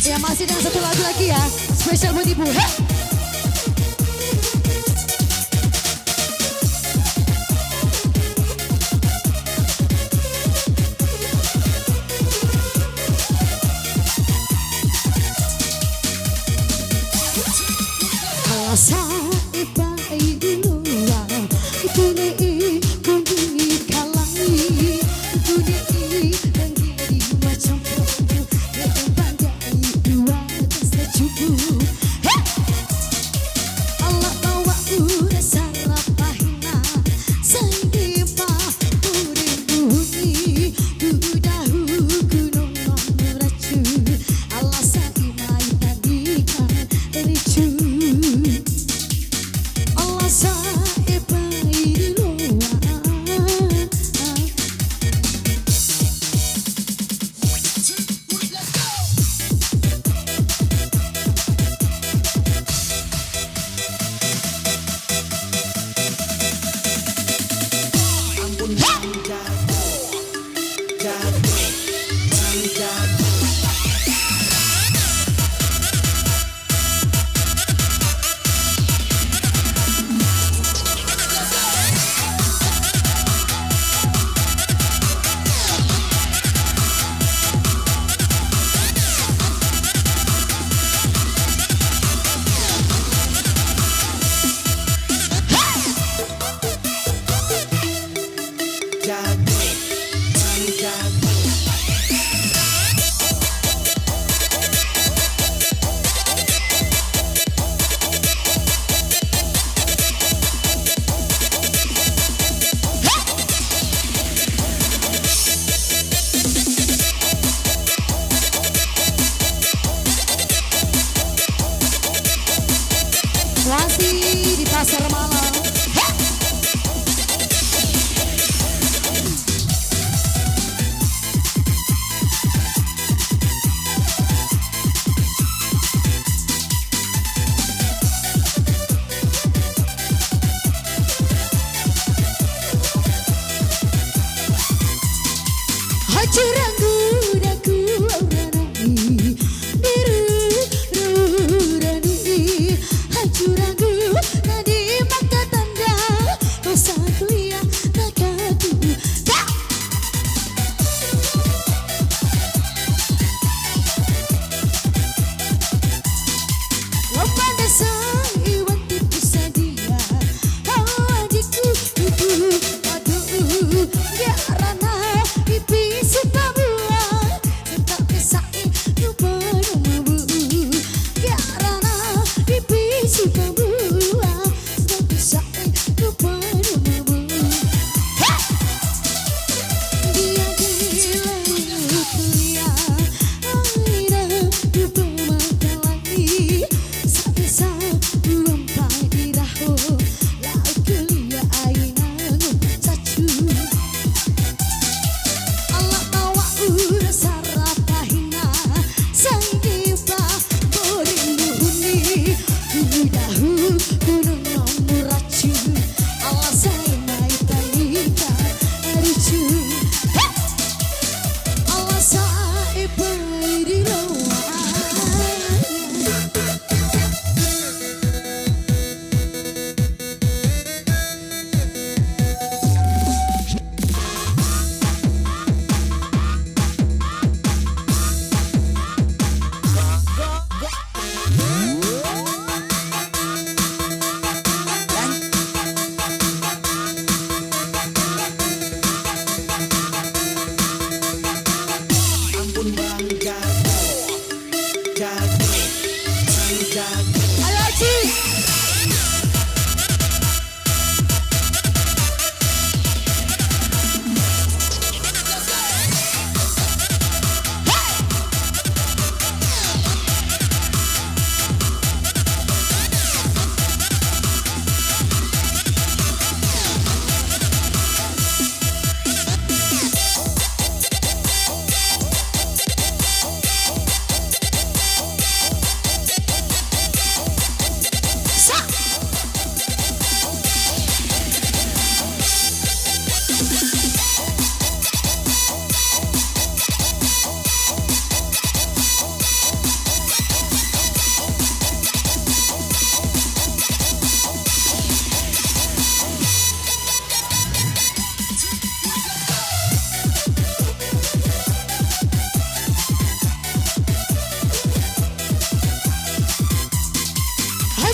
Ya masih dengan satu lagu lagi ya, spesial buat ibu. Hey! Masih di pasar malam. Hacurangu daku aurani dirurani hacurangu nadi maka tanda dosa kuliah nakaku lupa dasar iwan tipu sadia adikku aduh ya rana ipisi pabuan tak bisa lupa namamu ya rana ipisi pabuan tak bisa lupa namamu dia gila kuliah aina lupa mata lagi tak bisa lupa dirahu lau kuliah aina sacu Allah tawa udah sarapahina sangipa borinuni udahu gunung nomor racun Allah saya mai talita ricu Allah saya bai di lawan Ayo Aci.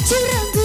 curang